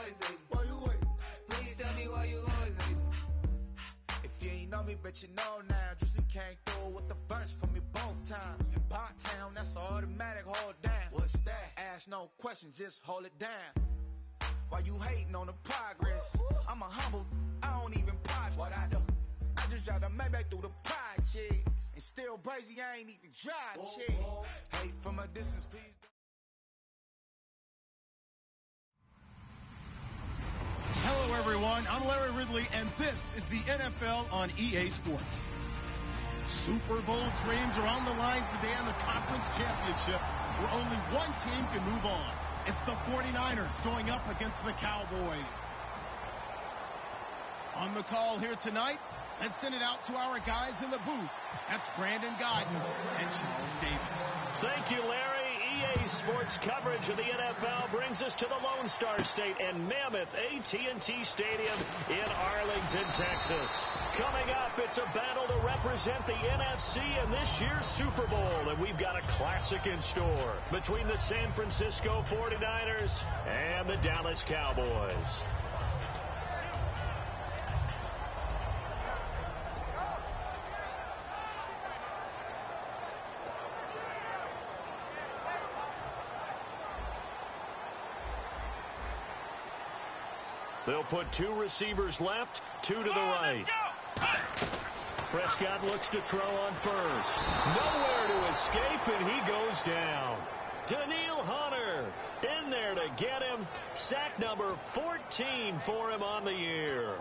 always hate. Why you wait? Please tell me why you always hate. If you ain't know me, but you know now. Juicy came through with the verse for me both times. In Bot Town, that's automatic, hold down. What's that? Ask no questions, just hold it down. Why you hating on the progress? I'm a humble, I don't even pause what I do. I just drive the Maybach through the project. And still crazy, I ain't even drive shit. Hate from a distance, please. Hello, everyone. I'm Larry Ridley, and this is the NFL on EA Sports. Super Bowl dreams are on the line today in the conference championship, where only one team can move on. It's the 49ers going up against the Cowboys. On the call here tonight, let's send it out to our guys in the booth. That's Brandon Godden and Charles Davis. Thank you, Larry. EA Sports coverage of the NFL brings us to the Lone Star State and Mammoth AT&T Stadium in Arlington, Texas. Coming up, it's a battle to represent the NFC in this year's Super Bowl, and we've got a classic in store between the San Francisco 49ers and the Dallas Cowboys. They'll put two receivers left, two to the right. Prescott looks to throw on first. Nowhere to escape, and he goes down. Daniil Hunter in there to get him. Sack number 14 for him on the year.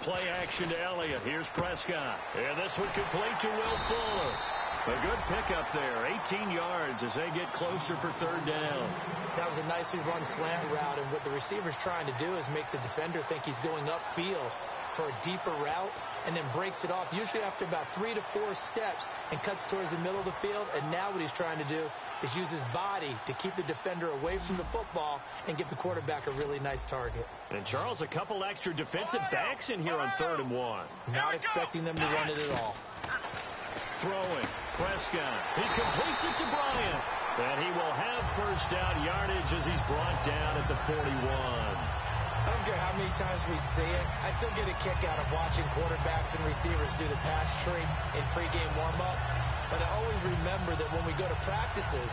Play action to Elliott. Here's Prescott. And this one complete to Will Fuller. A good pickup there. 18 yards as they get closer for third down. That was a nicely run slant route, and what the receiver's trying to do is make the defender think he's going upfield for a deeper route, and then breaks it off, usually after about 3 to 4 steps, and cuts towards the middle of the field. And now what he's trying to do is use his body to keep the defender away from the football and give the quarterback a really nice target. And Charles, a couple extra defensive backs in here on 3rd and 1. Not expecting them to run it at all. Throwing, Prescott. He completes it to Bryant. And he will have first down yardage as he's brought down at the 41. I don't care how many times we see it. I still get a kick out of watching quarterbacks and receivers do the pass tree in pregame warm-up. But I always remember that when we go to practices,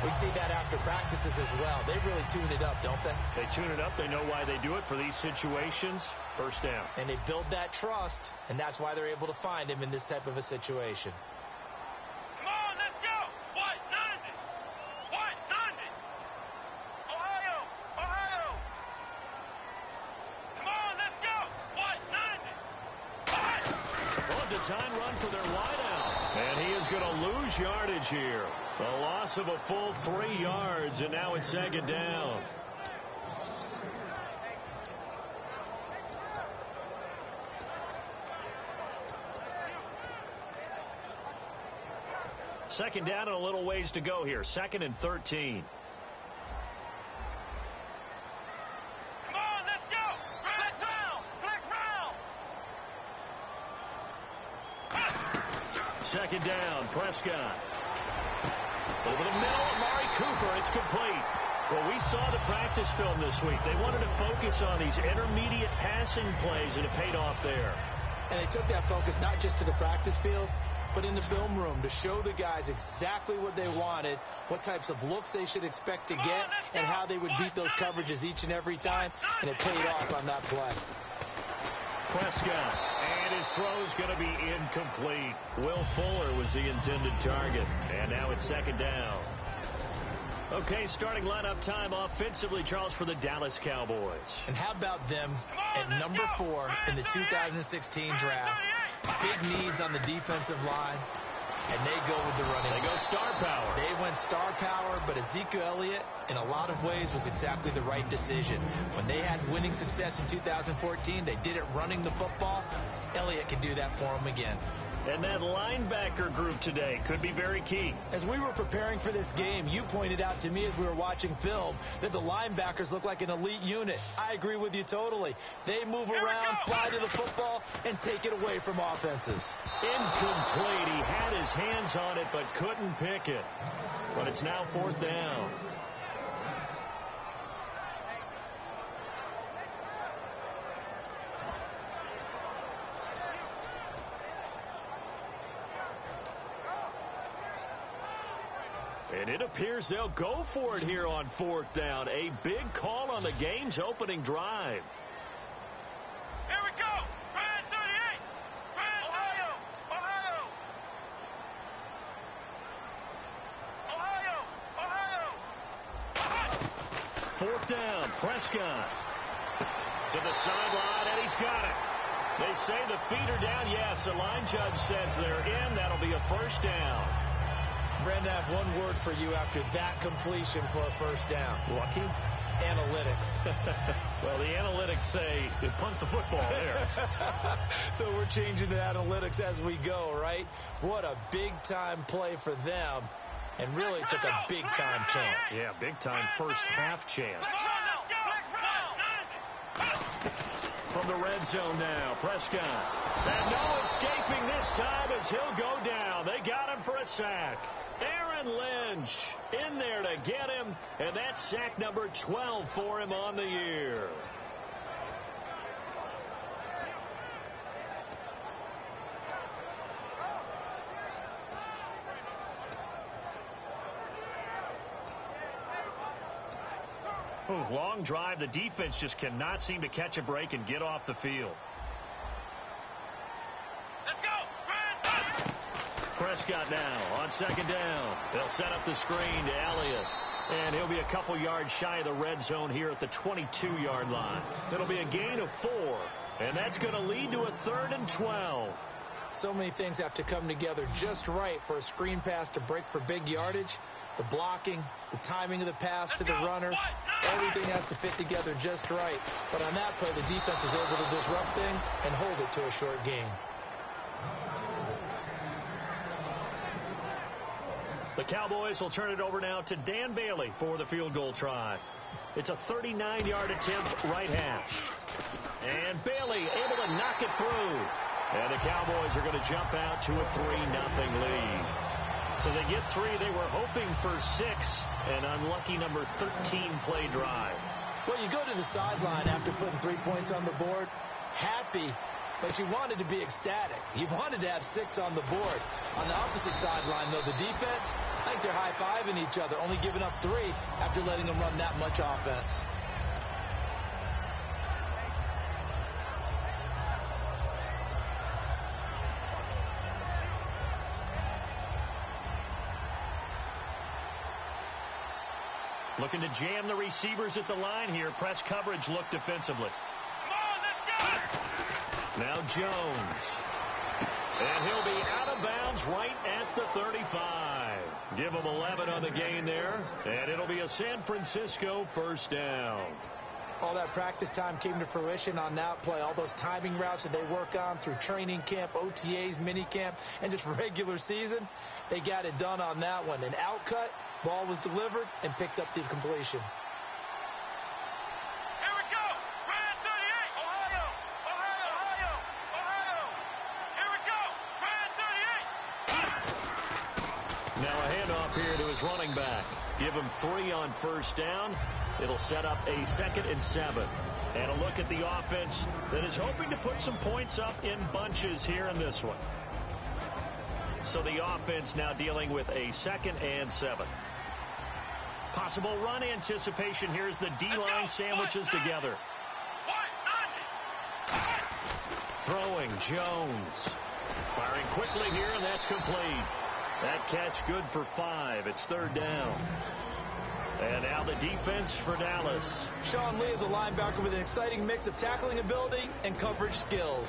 we see that after practices as well. They really tune it up, don't they? They tune it up. They know why they do it for these situations. First down. And they build that trust, and that's why they're able to find him in this type of a situation. Design run for their wideout. And he is going to lose yardage here. A loss of a full 3 yards, and now it's 2nd down. Second down and a little ways to go here. 2nd and 13. Second down, Prescott. Over the middle, Amari Cooper, it's complete. Well, we saw the practice film this week. They wanted to focus on these intermediate passing plays, and it paid off there. And they took that focus not just to the practice field, but in the film room to show the guys exactly what they wanted, what types of looks they should expect to get, and how they would beat those coverages each and every time, and it paid off on that play. Prescott, and his throw is going to be incomplete. Will Fuller was the intended target, and now it's 2nd down. Okay, starting lineup time offensively, Charles, for the Dallas Cowboys. And how about them at number 4 in the 2016 draft? Big needs on the defensive line, and they go with the running. They go star power. They went star power, but Ezekiel Elliott, in a lot of ways, was exactly the right decision. When they had winning success in 2014, they did it running the football. Elliott can do that for them again. And that linebacker group today could be very key. As we were preparing for this game, you pointed out to me as we were watching film that the linebackers look like an elite unit. I agree with you totally. They move around, fly to the football, and take it away from offenses. Incomplete. He had his hands on it but couldn't pick it. But it's now 4th down. And it appears they'll go for it here on 4th down. A big call on the game's opening drive. Here we go. Brand 38. Brand Ohio. Ohio. 4th down. Prescott to the sideline, and he's got it. They say the feet are down. Yes, the line judge says they're in. That'll be a 1st down. Brandon, I have one word for you after that completion for a 1st down. Lucky? Analytics. Well, the analytics say you punt the football there. So we're changing to analytics as we go, right? What a big-time play for them. And really took a big-time chance. Yeah, big-time first half chance. From the red zone now, Prescott. And no escaping this time as he'll go down. They got him for a sack. Aaron Lynch in there to get him, and that's sack number 12 for him on the year. Ooh, long drive. The defense just cannot seem to catch a break and get off the field. Prescott now on 2nd down. They'll set up the screen to Elliott. And he'll be a couple yards shy of the red zone here at the 22-yard line. It'll be a gain of 4. And that's going to lead to a 3rd and 12. So many things have to come together just right for a screen pass to break for big yardage. The blocking, the timing of the pass to the runner, everything has to fit together just right. But on that play, the defense was able to disrupt things and hold it to a short gain. The Cowboys will turn it over now to Dan Bailey for the field goal try. It's a 39-yard attempt, right hash. And Bailey able to knock it through. And the Cowboys are going to jump out to a 3-0 lead. So they get 3. They were hoping for 6. An unlucky number 13 play drive. Well, you go to the sideline after putting 3 points on the board, happy, but you wanted to be ecstatic. You wanted to have 6 on the board. On the opposite sideline, though, the defense, I think they're high-fiving each other, only giving up 3 after letting them run that much offense. Looking to jam the receivers at the line here. Press coverage look defensively. Now Jones. And he'll be out of bounds right at the 35. Give him 11 on the gain there. And it'll be a San Francisco 1st down. All that practice time came to fruition on that play. All those timing routes that they work on through training camp, OTAs, minicamp, and just regular season, they got it done on that one. An outcut, ball was delivered, and picked up the completion. Here we go. Brand 38. Ohio. Here we go. Brand 38. Now a handoff here to his running back. Give him 3 on 1st down. It'll set up a 2nd and 7. And a look at the offense that is hoping to put some points up in bunches here in this one. So the offense now dealing with a 2nd and 7. Possible run anticipation here as the D-line sandwiches together. Throwing Jones. Firing quickly here, and that's complete. That catch good for 5. It's 3rd down. And now the defense for Dallas. Sean Lee is a linebacker with an exciting mix of tackling ability and coverage skills.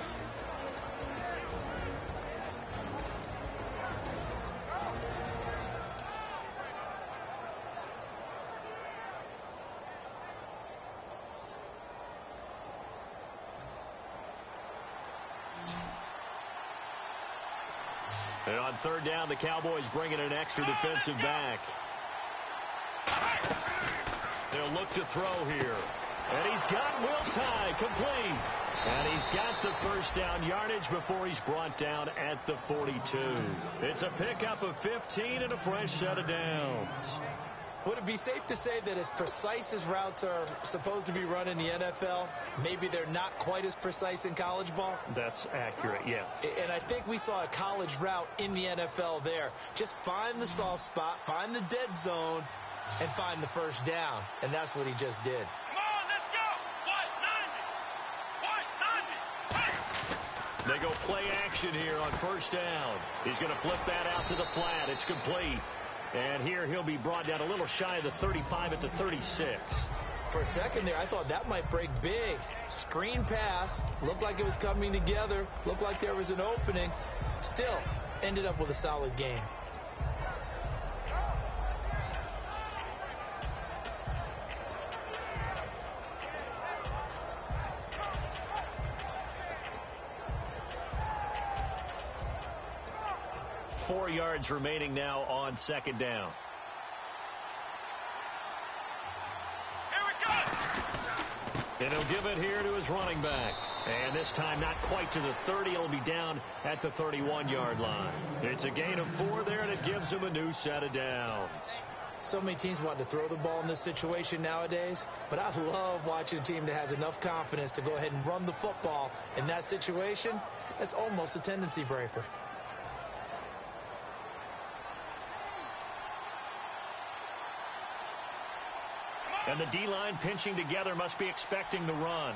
And on third down, the Cowboys bring in an extra defensive back. They'll look to throw here. And he's got Will Tye complete. And he's got the first down yardage before he's brought down at the 42. It's a pickup of 15 and a fresh set of downs. Would it be safe to say that as precise as routes are supposed to be run in the NFL, maybe they're not quite as precise in college ball? That's accurate, yeah. And I think we saw a college route in the NFL there. Just find the soft spot, find the dead zone, and find the first down. And that's what he just did. Come on, let's go. 190. They go play action here on first down. He's going to flip that out to the flat. It's complete. And here he'll be brought down a little shy of the 35 at the 36. For a second there, I thought that might break big. Screen pass. Looked like it was coming together. Looked like there was an opening. Still, ended up with a solid game. Four yards remaining now on second down. Here we go. And he'll give it here to his running back. And this time not quite to the 30. It'll be down at the 31-yard line. It's a gain of 4 there, and it gives him a new set of downs. So many teams want to throw the ball in this situation nowadays, but I love watching a team that has enough confidence to go ahead and run the football in that situation. That's almost a tendency breaker. And the D-line pinching together must be expecting the run.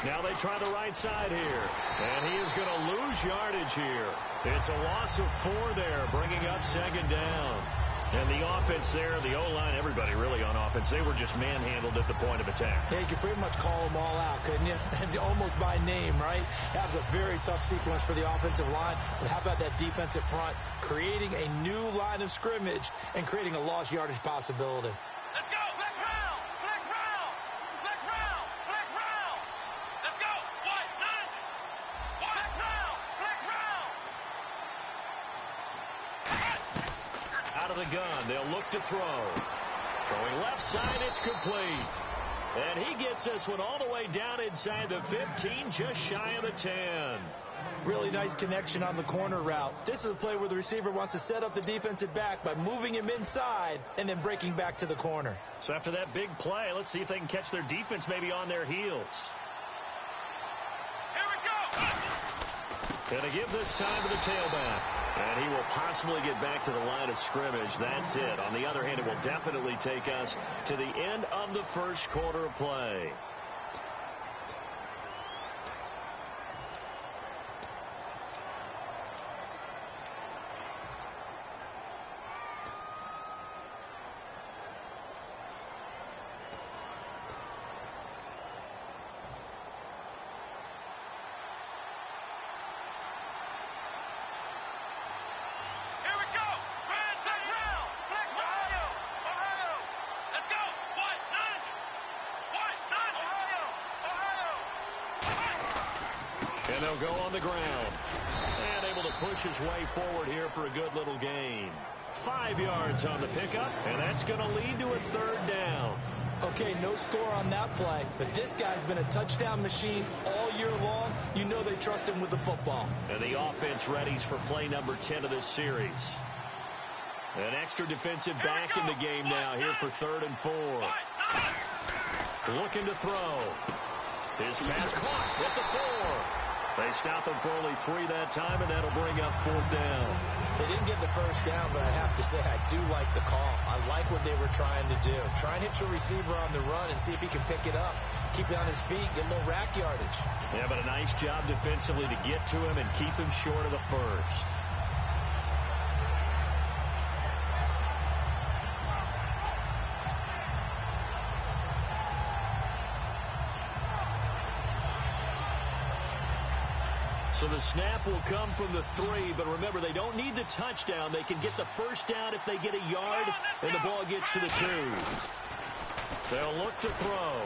Now they try the right side here. And he is going to lose yardage here. It's a loss of 4 there, bringing up second down. And the offense there, the O-line, everybody really on offense, they were just manhandled at the point of attack. Yeah, you could pretty much call them all out, couldn't you? Almost by name, right? That was a very tough sequence for the offensive line. But how about that defensive front creating a new line of scrimmage and creating a lost yardage possibility? Let's go. Flex round. Flex round. Flex round. Flex round. Let's go. 190. Flex round. Flex round. Out of the gun, they'll look to throw. Throwing left side, it's complete. And he gets this one all the way down inside the 15, just shy of the 10. Really nice connection on the corner route. This is a play where the receiver wants to set up the defensive back by moving him inside and then breaking back to the corner. So after that big play, let's see if they can catch their defense maybe on their heels. Here we go. And they give this time to the tailback. And he will possibly get back to the line of scrimmage. That's it. On the other hand, it will definitely take us to the end of the first quarter of play. And they'll go on the ground. And able to push his way forward here for a good little gain. 5 yards on the pickup, and that's going to lead to a third down. Okay, no score on that play, but this guy's been a touchdown machine all year long. You know they trust him with the football. And the offense readies for play number 10 of this series. An extra defensive back in the game now here for 3rd and 4. Looking to throw. His pass caught at the 4. They stop him for only 3 that time, and that'll bring up 4th down. They didn't get the first down, but I have to say I do like the call. I like what they were trying to do. Try and hit your receiver on the run and see if he can pick it up. Keep it on his feet, get a little rack yardage. Yeah, but a nice job defensively to get to him and keep him short of the first. So the snap will come from the 3, but remember, they don't need the touchdown. They can get the first down if they get a yard, and the ball gets to the 2. They'll look to throw.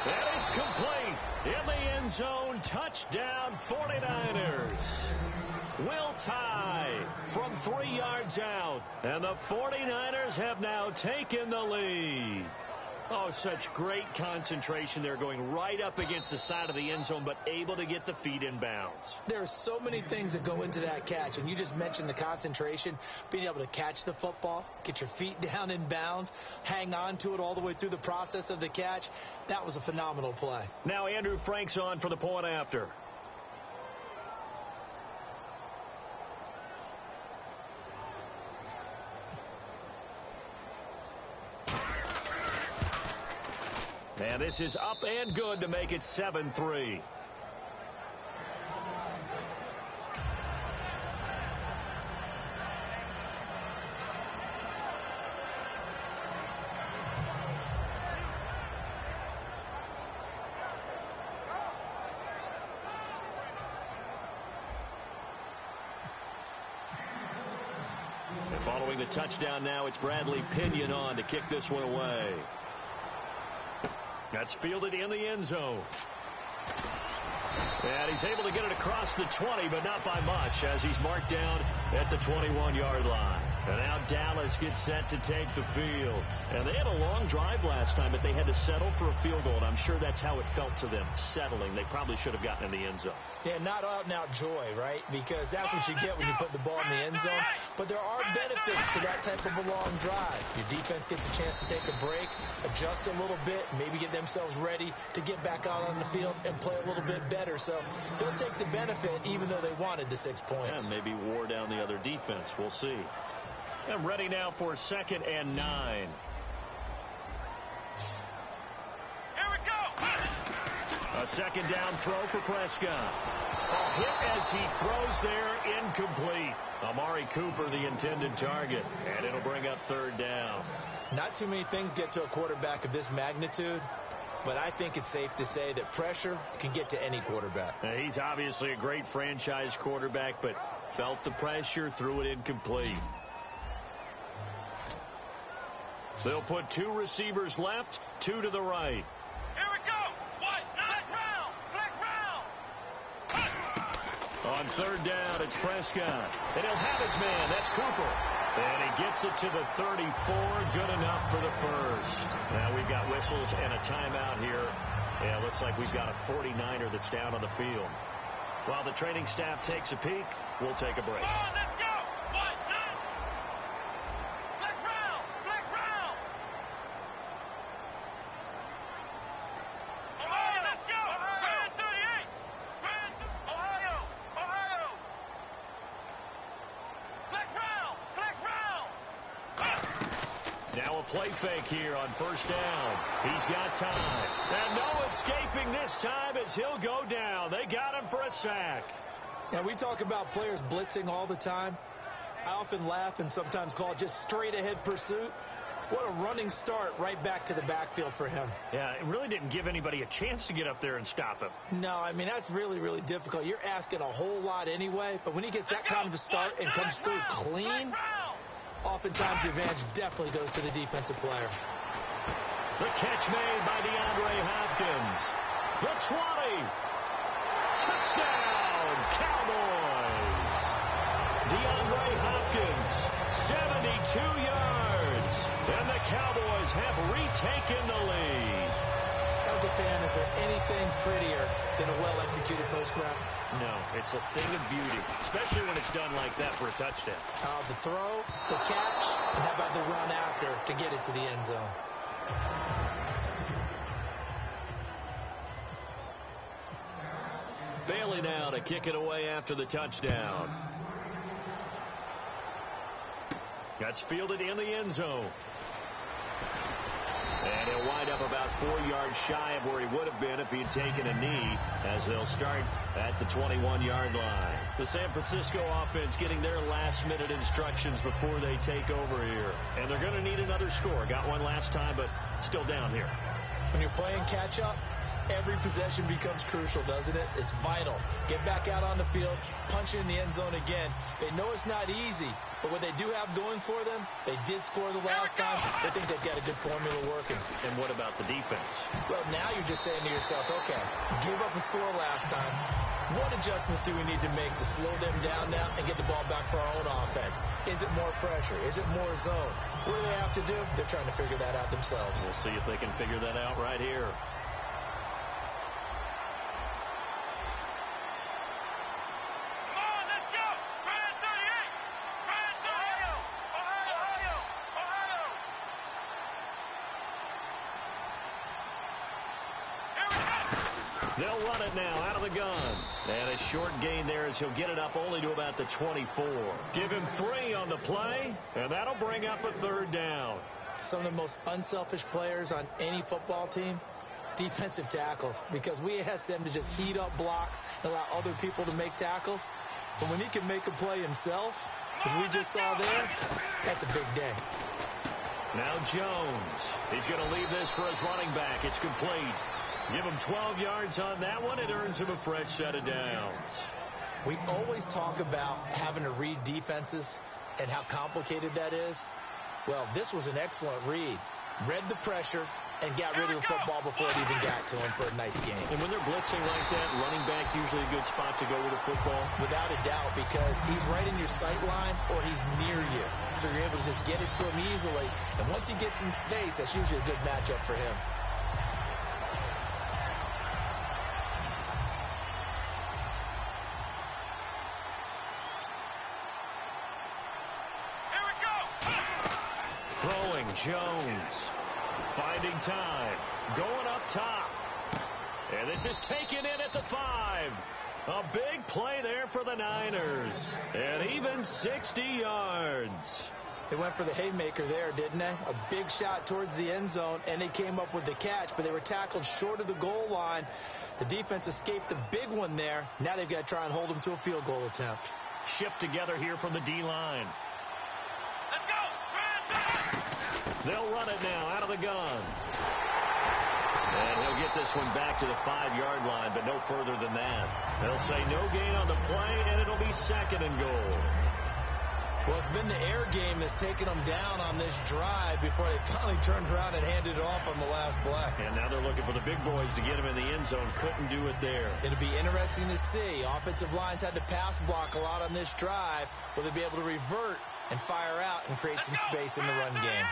And it's complete. In the end zone, touchdown 49ers. will tie from 3 yards out. And the 49ers have now taken the lead. Oh, such great concentration there, going right up against the side of the end zone, but able to get the feet in bounds. There are so many things that go into that catch, and you just mentioned the concentration, being able to catch the football, get your feet down in bounds, hang on to it all the way through the process of the catch. That was a phenomenal play. Now Andrew Frank's on for the point after. And this is up and good to make it 7-3. And following the touchdown now, it's Bradley Pinion on to kick this one away. That's fielded in the end zone. And he's able to get it across the 20, but not by much, as he's marked down at the 21-yard line. And now Dallas gets set to take the field. And they had a long drive last time, but they had to settle for a field goal, and I'm sure that's how it felt to them, settling. They probably should have gotten in the end zone. Yeah, not out-and-out joy, right? Because that's what you get when you put the ball in the end zone. But there are benefits to that type of a long drive. Your defense gets a chance to take a break, adjust a little bit, maybe get themselves ready to get back out on the field and play a little bit better. So they'll take the benefit even though they wanted the 6 points. And maybe wore down the other defense. We'll see. And ready now for 2nd and 9. Here we go. A 2nd down throw for Prescott. A hit as he throws there, incomplete. Amari Cooper, the intended target. And it'll bring up 3rd down. Not too many things get to a quarterback of this magnitude, but I think it's safe to say that pressure can get to any quarterback. He's obviously a great franchise quarterback, but felt the pressure, threw it incomplete. They'll put 2 receivers left, 2 to the right. Here we go. What? Flex round. Flex round. On 3rd down, it's Prescott. And he'll have his man. That's Cooper. And he gets it to the 34. Good enough for the first. Now we've got whistles and a timeout here. Yeah, it looks like we've got a 49er that's down on the field. While the training staff takes a peek, we'll take a break. Come on, let's go. What? Flex round. Flex round. Ohio, let's go. Grand 38. Ohio. Ohio. Flex round. Flex round. Now a play fake here on 1st down. He's got time. And no escaping this time as he'll go down. They got him for a sack. Now, we talk about players blitzing all the time. I often laugh and sometimes call it just straight-ahead pursuit. What a running start right back to the backfield for him. Yeah, it really didn't give anybody a chance to get up there and stop him. No, I mean, that's really, really difficult. You're asking a whole lot anyway, but when he gets that kind of a start and comes through clean, oftentimes the advantage definitely goes to the defensive player. The catch made by DeAndre Hopkins. The 20. Touchdown, Cowboys. DeAndre Hopkins, 72 yards. And the Cowboys have retaken the lead. As a fan, is there anything prettier than a well-executed post route? No, it's a thing of beauty, especially when it's done like that for a touchdown. The throw, the catch, and how about the run after to get it to the end zone? Bailey now to kick it away after the touchdown. That's fielded in the end zone. And he'll wind up about 4 yards shy of where he would have been if he had taken a knee, as they'll start at the 21-yard line. The San Francisco offense getting their last-minute instructions before they take over here. And they're going to need another score. Got one last time, but still down here. When you're playing catch-up, every possession becomes crucial, doesn't it? It's vital. Get back out on the field, punch it in the end zone again. They know it's not easy, but what they do have going for them, they did score the last time. They think they've got a good formula working. And what about the defense? Well, now you're just saying to yourself, okay, give up a score last time. What adjustments do we need to make to slow them down now and get the ball back for our own offense? Is it more pressure? Is it more zone? What do they have to do? They're trying to figure that out themselves. We'll see if they can figure that out right here. They'll run it now out of the gun. And a short gain there as he'll get it up only to about the 24. Give him 3 on the play, and that'll bring up a 3rd down. Some of the most unselfish players on any football team, defensive tackles, because we ask them to just heat up blocks and allow other people to make tackles. But when he can make a play himself, as we just saw there, that's a big day. Now Jones. He's going to leave this for his running back. It's complete. Give him 12 yards on that one. It earns him a fresh set of downs. We always talk about having to read defenses and how complicated that is. Well, this was an excellent read. Read the pressure and got rid of the football before it even got to him for a nice game. And when they're blitzing like that, running back usually a good spot to go with the football? Without a doubt, because he's right in your sight line or he's near you. So you're able to just get it to him easily. And once he gets in space, that's usually a good matchup for him. Jones finding time, going up top, and this is taken in at the 5. A big play there for the Niners, and even 60 yards. They went for the haymaker there, didn't they? A big shot towards the end zone, and they came up with the catch, but they were tackled short of the goal line. The defense escaped the big one there. Now they've got to try and hold them to a field goal attempt. Shift together here from the D-line. They'll run it now out of the gun. And he'll get this one back to the 5-yard line, but no further than that. They'll say no gain on the play, and it'll be 2nd and goal. Well, it's been the air game that's taken them down on this drive before they finally turned around and handed it off on the last play. And now they're looking for the big boys to get him in the end zone. Couldn't do it there. It'll be interesting to see. Offensive lines had to pass block a lot on this drive. Will they be able to revert and fire out and create some space in the run game?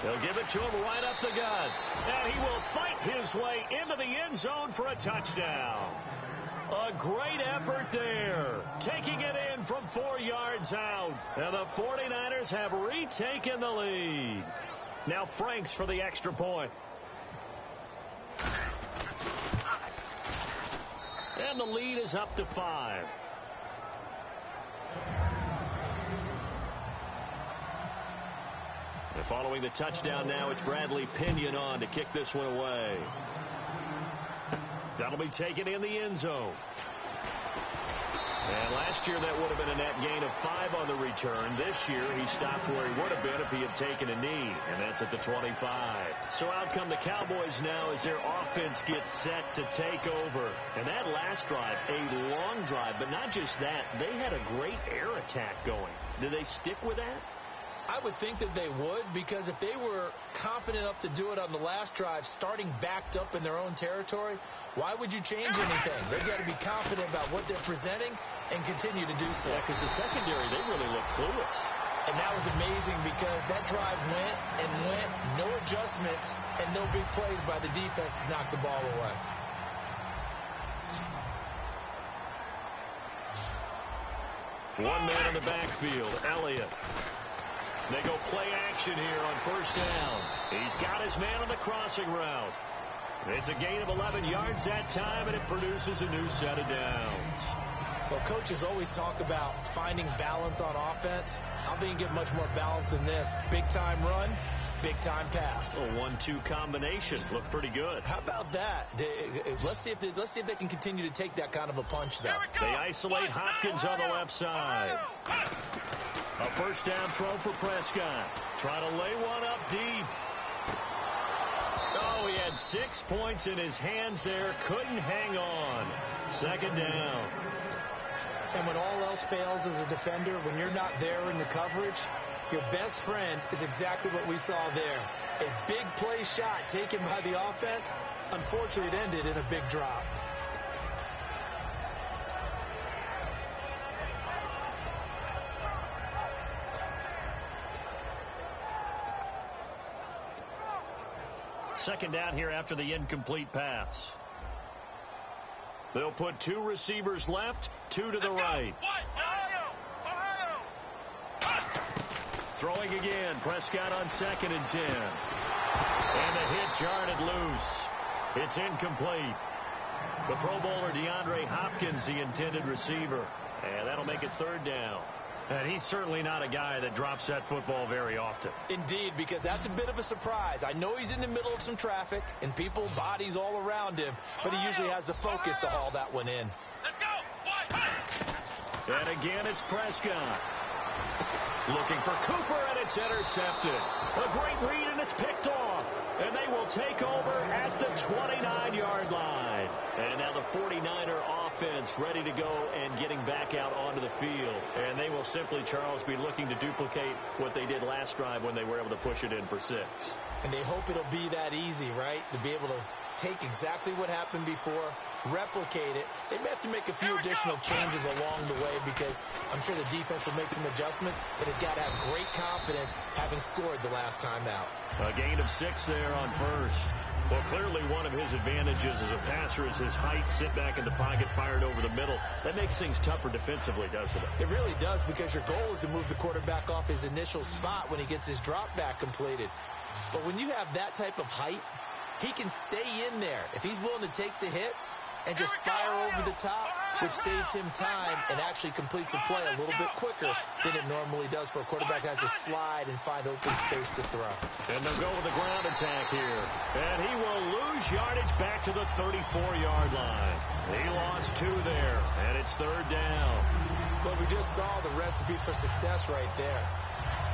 They'll give it to him right up the gut. And he will fight his way into the end zone for a touchdown. A great effort there. Taking it in from 4 yards out. And the 49ers have retaken the lead. Now Franks for the extra point. And the lead is up to 5. And following the touchdown now, it's Bradley Pinion on to kick this one away. That'll be taken in the end zone. And last year that would have been a net gain of 5 on the return. This year he stopped where he would have been if he had taken a knee, and that's at the 25. So out come the Cowboys now as their offense gets set to take over. And that last drive, a long drive, but not just that, they had a great air attack going. Do they stick with that? I would think that they would, because if they were confident enough to do it on the last drive, starting backed up in their own territory, why would you change anything? They've got to be confident about what they're presenting and continue to do so. Yeah, because the secondary, they really look clueless. And that was amazing because that drive went and went, no adjustments, and no big plays by the defense to knock the ball away. One man in the backfield, Elliott. They go play action here on first down. He's got his man on the crossing route. It's a gain of 11 yards that time, and it produces a new set of downs. Well, coaches always talk about finding balance on offense. How being get much more balance than this? Big-time run, big-time pass. A 1-2 combination. Looked pretty good. How about that? Let's see if they can continue to take that kind of a punch, though. They isolate Hopkins on the left side. A first down throw for Prescott. Trying to lay one up deep. Oh, he had 6 points in his hands there. Couldn't hang on. Second down. And when all else fails as a defender, when you're not there in the coverage, your best friend is exactly what we saw there. A big play shot taken by the offense. Unfortunately, it ended in a big drop. Second down here after the incomplete pass. They'll put 2 receivers left, 2 to the right. Throwing again. Prescott on 2nd and 10. And the hit jarred loose. It's incomplete. The Pro Bowler DeAndre Hopkins, the intended receiver. And that'll make it 3rd down. And he's certainly not a guy that drops that football very often. Indeed, because that's a bit of a surprise. I know he's in the middle of some traffic and people, bodies all around him, but he usually has the focus to haul that one in. And again, it's Prescott. Looking for Cooper, and it's intercepted. A great read, and it's picked off. And they will take over at the 29-yard line. And now the 49er offense ready to go and getting back out onto the field. And they will simply, Charles, be looking to duplicate what they did last drive when they were able to push it in for 6. And they hope it'll be that easy, right? To be able to take exactly what happened before, replicate it. They may have to make a few additional changes along the way because I'm sure the defense will make some adjustments, but they've got to have great confidence having scored the last time out. A gain of 6 there on 1st. Well, clearly one of his advantages as a passer is his height, sit back in the pocket, fired over the middle. That makes things tougher defensively, doesn't it? It really does, because your goal is to move the quarterback off his initial spot when he gets his drop back completed. But when you have that type of height, he can stay in there if he's willing to take the hits and just fire over the top, which saves him time and actually completes a play a little bit quicker than it normally does for a quarterback who has to slide and find open space to throw. And they'll go with the ground attack here. And he will lose yardage back to the 34-yard line. He lost 2 there, and it's 3rd down. But we just saw the recipe for success right there.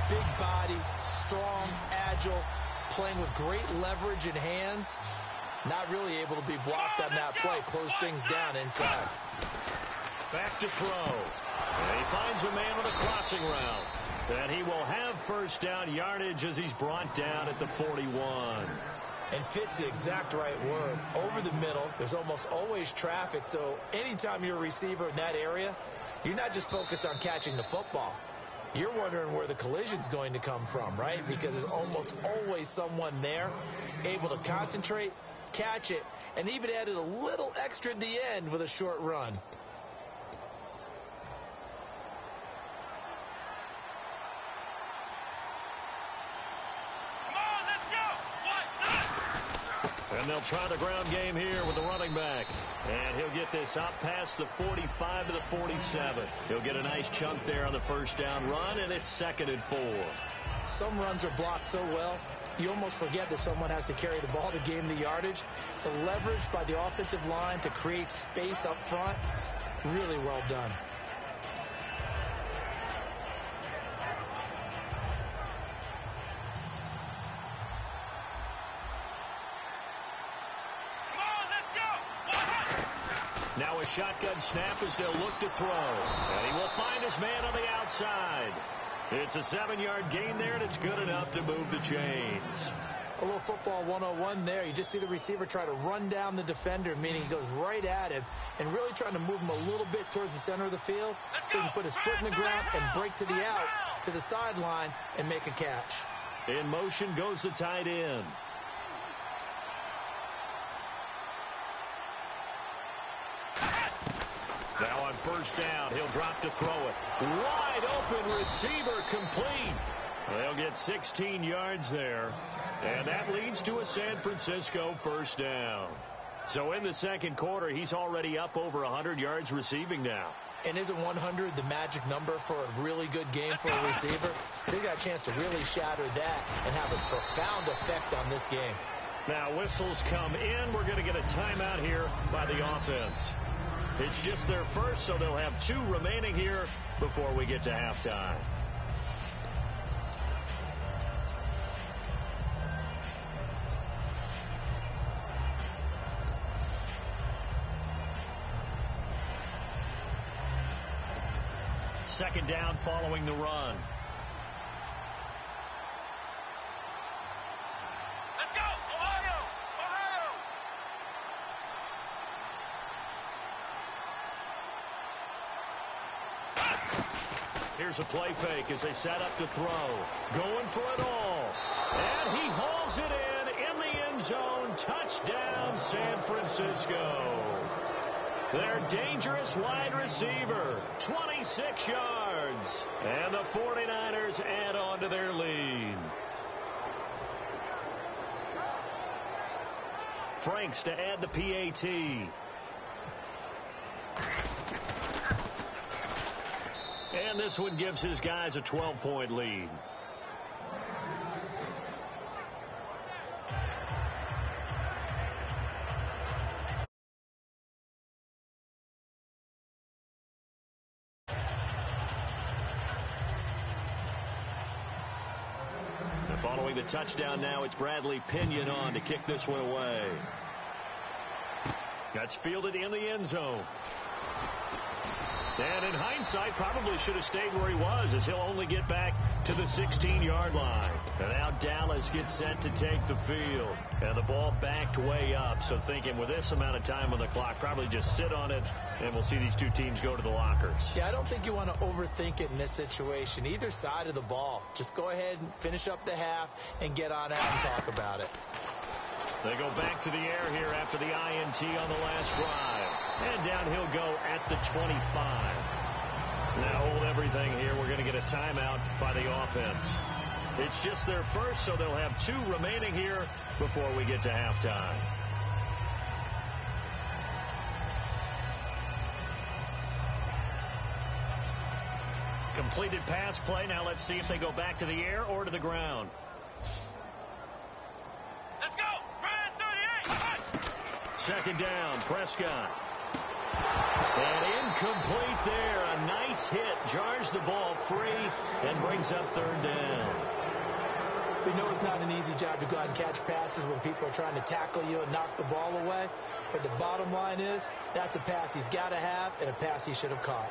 Big body, strong, agile, playing with great leverage in hands. Not really able to be blocked on that play. Close things down inside. Back to throw. And he finds a man with a crossing route. And he will have 1st down yardage as he's brought down at the 41. And fits the exact right word. Over the middle, there's almost always traffic. So anytime you're a receiver in that area, you're not just focused on catching the football. You're wondering where the collision's going to come from, right? Because there's almost always someone there able to concentrate, catch it, and even added a little extra at the end with a short run. Come on, let's go. And they'll try the ground game here with the running back. And he'll get this out past the 45 to the 47. He'll get a nice chunk there on the 1st down run, and it's 2nd and 4. Some runs are blocked so well, you almost forget that someone has to carry the ball to gain the yardage. The leverage by the offensive line to create space up front, really well done. Now a shotgun snap as they'll look to throw. And he will find his man on the outside. It's a 7-yard gain there, and it's good enough to move the chains. A little football 101 there. You just see the receiver try to run down the defender, meaning he goes right at him and really trying to move him a little bit towards the center of the field so he can put his foot in the ground and break to the out, to the sideline, and make a catch. In motion goes the tight end. Now on 1st down, he'll drop to throw it. Wide open receiver complete. They'll get 16 yards there. And that leads to a San Francisco 1st down. So in the 2nd quarter, he's already up over 100 yards receiving now. And isn't 100 the magic number for a really good game for a receiver? So he got a chance to really shatter that and have a profound effect on this game. Now whistles come in. We're going to get a timeout here by the offense. It's just their first, so they'll have 2 remaining here before we get to halftime. Second down following the run. Let's go, Ohio! Ohio! Here's a play fake as they set up to throw. Going for it all. And he hauls it in the end zone. Touchdown, San Francisco. Their dangerous wide receiver, 26 yards. And the 49ers add on to their lead. Franks to add the PAT. And this one gives his guys a 12-point lead. Following the touchdown now, it's Bradley Pinion on to kick this one away. That's fielded in the end zone. And in hindsight, probably should have stayed where he was, as he'll only get back to the 16-yard line. And now Dallas gets set to take the field. And the ball backed way up. So thinking with this amount of time on the clock, probably just sit on it, and we'll see these two teams go to the lockers. Yeah, I don't think you want to overthink it in this situation. Either side of the ball. Just go ahead and finish up the half and get on out and talk about it. They go back to the air here after the INT on the last drive. And down he'll go at the 25. Now hold everything here. We're going to get a timeout by the offense. It's just their first, so they'll have 2 remaining here before we get to halftime. Completed pass play. Now let's see if they go back to the air or to the ground. Let's go! Ryan 38! Second down, Prescott. And incomplete there. A nice hit. Jars the ball free and brings up third down. We know it's not an easy job to go out and catch passes when people are trying to tackle you and knock the ball away. But the bottom line is, that's a pass he's got to have and a pass he should have caught.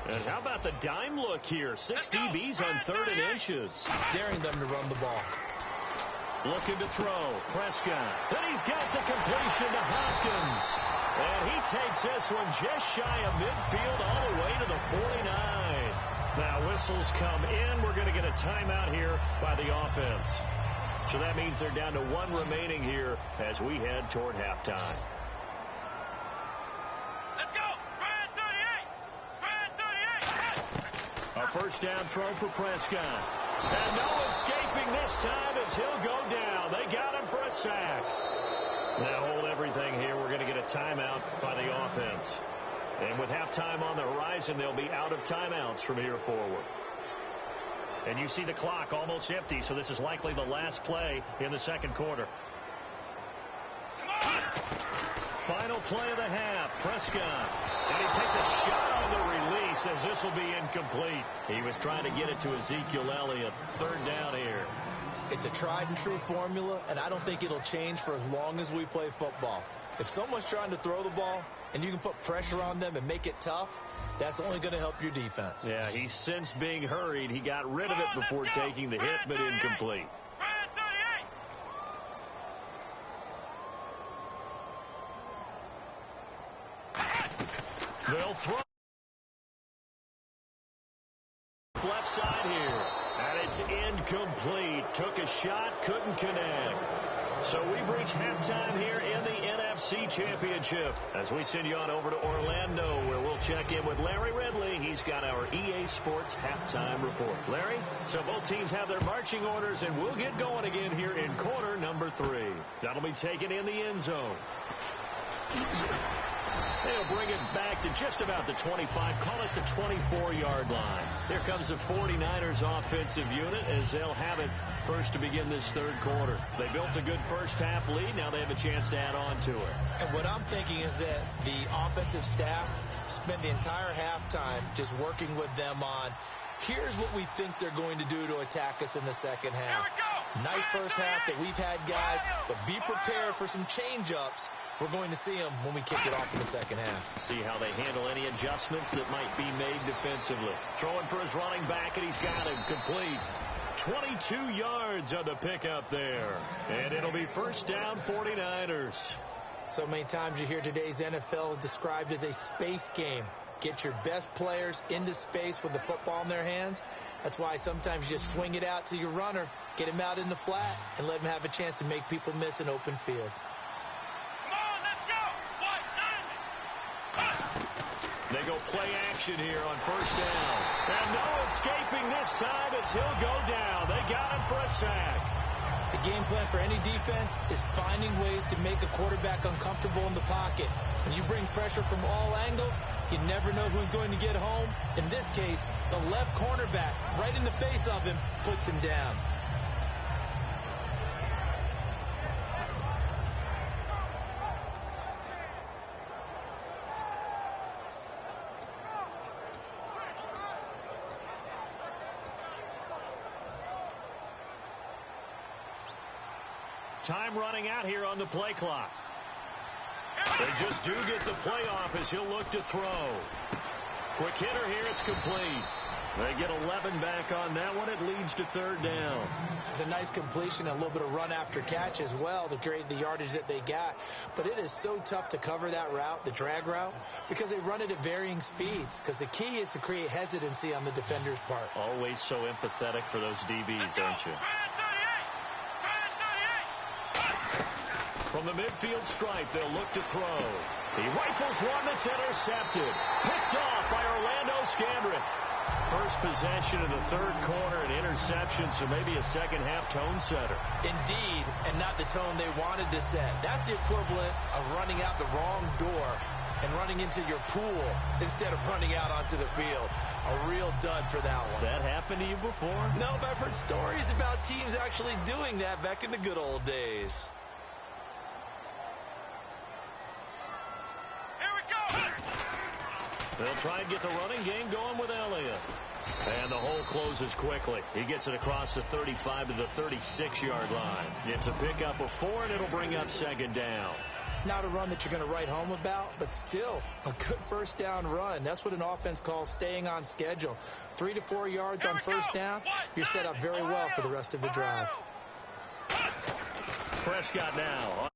And how about the dime look here? 6 DBs on 3rd and inches. Daring them to run the ball. Looking to throw. Prescott. And he's got the completion to Hopkins. And he takes this one just shy of midfield all the way to the 49. Now whistles come in. We're going to get a timeout here by the offense. So that means they're down to 1 remaining here as we head toward halftime. A first down throw for Prescott. And no escaping this time as he'll go down. They got him for a sack. Now hold everything here. We're going to get a timeout by the offense. And with halftime on the horizon, they'll be out of timeouts from here forward. And you see the clock almost empty, so this is likely the last play in the second quarter. Final play of the half, Prescott. And he takes a shot on the release as this will be incomplete. He was trying to get it to Ezekiel Elliott. Third down here. It's a tried and true formula, and I don't think it'll change for as long as we play football. If someone's trying to throw the ball and you can put pressure on them and make it tough, that's only going to help your defense. Yeah, he sensed being hurried. He got rid of it before taking the hit, but incomplete. They'll throw left side here, and it's incomplete. Took a shot, couldn't connect. So we've reached halftime here in the NFC Championship as we send you on over to Orlando, where we'll check in with Larry Ridley. He's got our EA Sports halftime report. Larry, so both teams have their marching orders, and we'll get going again here in quarter number 3. That'll be taken in the end zone. They'll bring it back to just about the 25, call it the 24-yard line. Here comes the 49ers offensive unit as they'll have it first to begin this third quarter. They built a good first-half lead. Now they have a chance to add on to it. And what I'm thinking is that the offensive staff spent the entire halftime just working with them on, here's what we think they're going to do to attack us in the second half. Nice first half that we've had, guys, but be prepared for some change-ups. We're going to see them when we kick it off in the second half. See how they handle any adjustments that might be made defensively. Throwing for his running back, and he's got him complete. 22 yards on the pickup there. And it'll be first down 49ers. So many times you hear today's NFL described as a space game. Get your best players into space with the football in their hands. That's why sometimes you just swing it out to your runner, get him out in the flat, and let him have a chance to make people miss an open field. Come on, let's go! They go play action here on first down. And no escaping this time as he'll go down. They got him for a sack. The game plan for any defense is finding ways to make a quarterback uncomfortable in the pocket. When you bring pressure from all angles, you never know who's going to get home. In this case, the left cornerback, right in the face of him, puts him down. Time running out here on the play clock. They just do get the play off as he'll look to throw. Quick hitter here, it's complete. They get 11 back on that one. It leads to third down. It's a nice completion, a little bit of run after catch as well to create the yardage that they got. But it is so tough to cover that route, the drag route, because they run it at varying speeds. Because the key is to create hesitancy on the defender's part. Always so empathetic for those DBs, aren't you? From the midfield stripe, they'll look to throw. He rifles one that's intercepted. Picked off by Orlando Scandrick. First possession of the third quarter, an interception, so maybe a second-half tone setter. Indeed, and not the tone they wanted to set. That's the equivalent of running out the wrong door and running into your pool instead of running out onto the field. A real dud for that one. Has that happened to you before? No, but I've heard stories about teams actually doing that back in the good old days. They'll try and get the running game going with Elliott. And the hole closes quickly. He gets it across the 35 to the 36-yard line. It's a pickup of 4, and it'll bring up second down. Not a run that you're going to write home about, but still a good first down run. That's what an offense calls staying on schedule. 3 to 4 yards on first down. You're set up very well for the rest of the drive. Prescott now.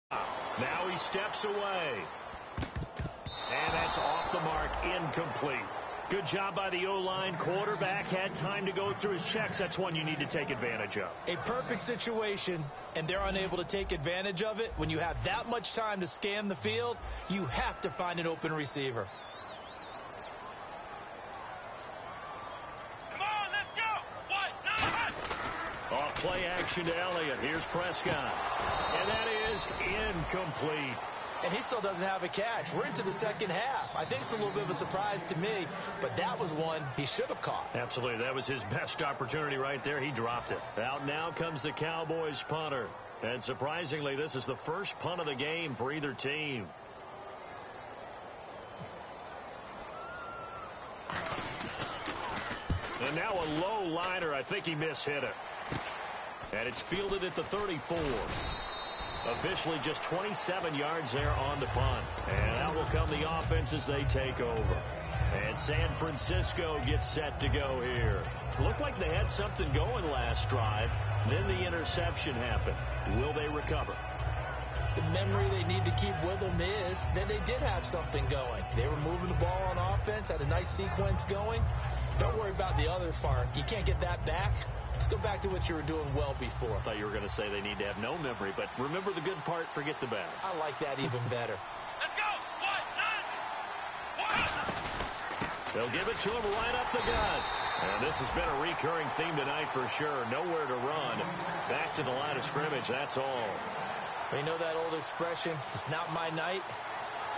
Now he steps away. And that's off the mark, incomplete. Good job by the O-line. Quarterback had time to go through his checks. That's one you need to take advantage of. A perfect situation, and they're unable to take advantage of it. When you have that much time to scan the field, you have to find an open receiver. Come on, let's go! Off play action to Elliott. Here's Prescott. And that is incomplete. And he still doesn't have a catch. We're into the second half. I think it's a little bit of a surprise to me, but that was one he should have caught. Absolutely. That was his best opportunity right there. He dropped it. Out now comes the Cowboys punter. And surprisingly, this is the first punt of the game for either team. And now a low liner. I think he mishit it. And it's fielded at the 34. Officially just 27 yards there on the punt. And out will come the offense as they take over. And San Francisco gets set to go here. Looked like they had something going last drive. Then the interception happened. Will they recover? The memory they need to keep with them is that they did have something going. They were moving the ball on offense, had a nice sequence going. Don't worry about the other part. You can't get that back. Let's go back to what you were doing well before. I thought you were going to say they need to have no memory, but remember the good part, forget the bad. I like that even better. Let's go! They'll give it to him right up the gut. And this has been a recurring theme tonight for sure. Nowhere to run. Back to the line of scrimmage, that's all. Well, you know that old expression, it's not my night?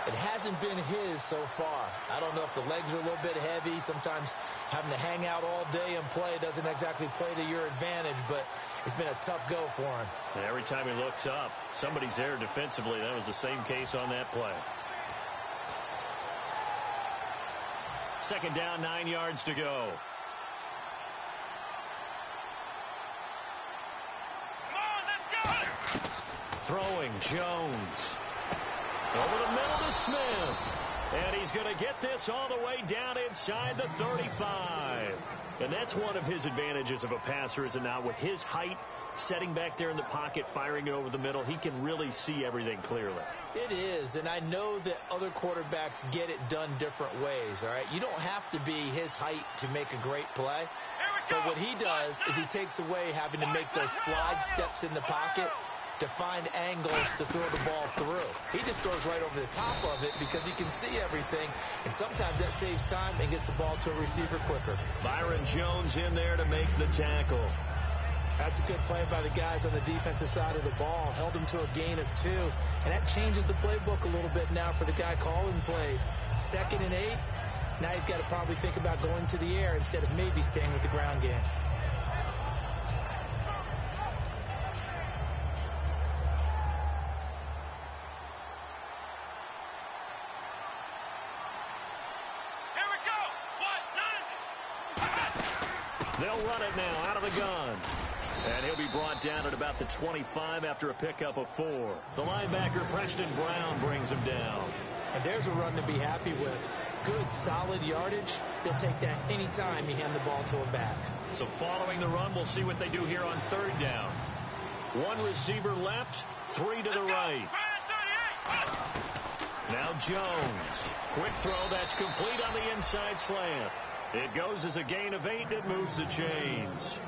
It hasn't been his so far. I don't know if the legs are a little bit heavy. Sometimes having to hang out all day and play doesn't exactly play to your advantage, but it's been a tough go for him. And every time he looks up, somebody's there defensively. That was the same case on that play. Second down, 9 yards to go. Come on, let's go! Throwing Jones. Over the middle to Smith. And he's going to get this all the way down inside the 35. And that's one of his advantages of a passer, is it not? With his height, setting back there in the pocket, firing it over the middle, he can really see everything clearly. It is, and I know that other quarterbacks get it done different ways, all right? You don't have to be his height to make a great play. But what he does is he takes away having to make those slide steps in the pocket to find angles to throw the ball through. He just throws right over the top of it because he can see everything, and sometimes that saves time and gets the ball to a receiver quicker. Byron Jones in there to make the tackle. That's a good play by the guys on the defensive side of the ball. Held him to a gain of 2, and that changes the playbook a little bit now for the guy calling plays. 2nd and 8. Now he's got to probably think about going to the air instead of maybe staying with the ground game. They'll run it now out of the gun. And he'll be brought down at about the 25 after a pickup of 4. The linebacker, Preston Brown, brings him down. And there's a run to be happy with. Good, solid yardage. They'll take that any time you hand the ball to a back. So following the run, we'll see what they do here on 3rd down. 1 receiver left, 3 to the right. Now Jones. Quick throw, that's complete on the inside slant. It goes as a gain of 8, and it moves the chains.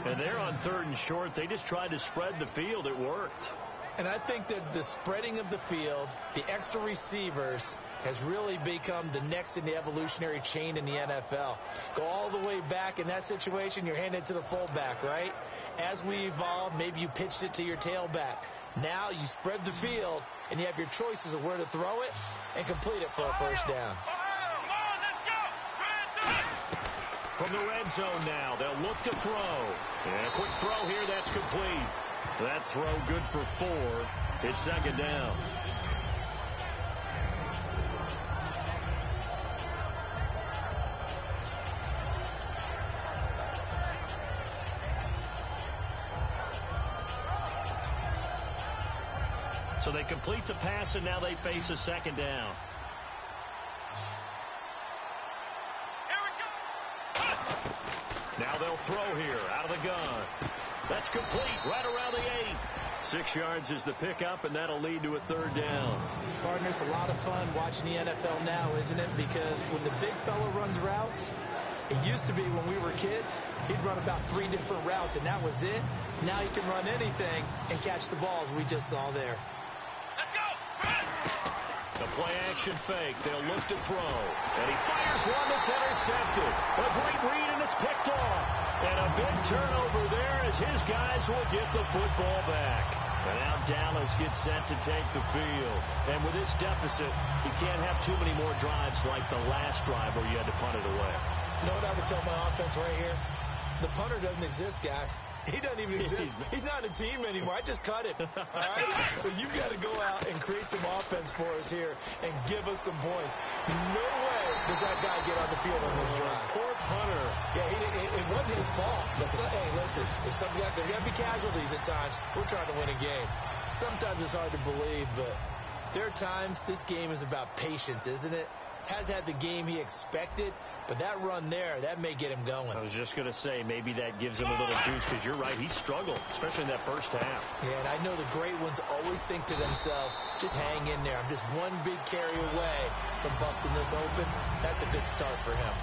And they're on 3rd and short. They just tried to spread the field. It worked. And I think that the spreading of the field, the extra receivers, has really become the next in the evolutionary chain in the NFL. Go all the way back. In that situation, you're handing it to the fullback, right? As we evolve, maybe you pitched it to your tailback. Now you spread the field, and you have your choices of where to throw it and complete it for a 1st down. From the red zone now, they'll look to throw. And a quick throw here, that's complete. That throw good for 4. It's 2nd down. So they complete the pass, and now they face a 2nd down. Now they'll throw here out of the gun. That's complete right around the 8. 6 yards is the pickup, and that'll lead to a 3rd down. Partner, it's a lot of fun watching the NFL now, isn't it? Because when the big fella runs routes, it used to be when we were kids, he'd run about 3 different routes, and that was it. Now he can run anything and catch the balls we just saw there. Let's go! The play-action fake. They'll look to throw. And he fires one that's intercepted. A great read, and it's picked off. And a big turnover there as his guys will get the football back. And now Dallas gets set to take the field. And with this deficit, you can't have too many more drives like the last drive where you had to punt it away. You know what I would tell my offense right here? The punter doesn't exist, guys. He doesn't even exist. He's not a team anymore. I just cut it. All right? So you've got to go out and create some offense for us here and give us some points. No way does that guy get on the field on this drive. Poor punter. Yeah, it wasn't his fault. But hey, listen, if there's got to be casualties at times. We're trying to win a game. Sometimes it's hard to believe, but there are times this game is about patience, isn't it? Has had the game he expected, but that run there, that may get him going. I was just going to say, maybe that gives him a little juice, because you're right, he struggled, especially in that first half. Yeah, and I know the great ones always think to themselves, just hang in there. I'm just one big carry away from busting this open. That's a good start for him.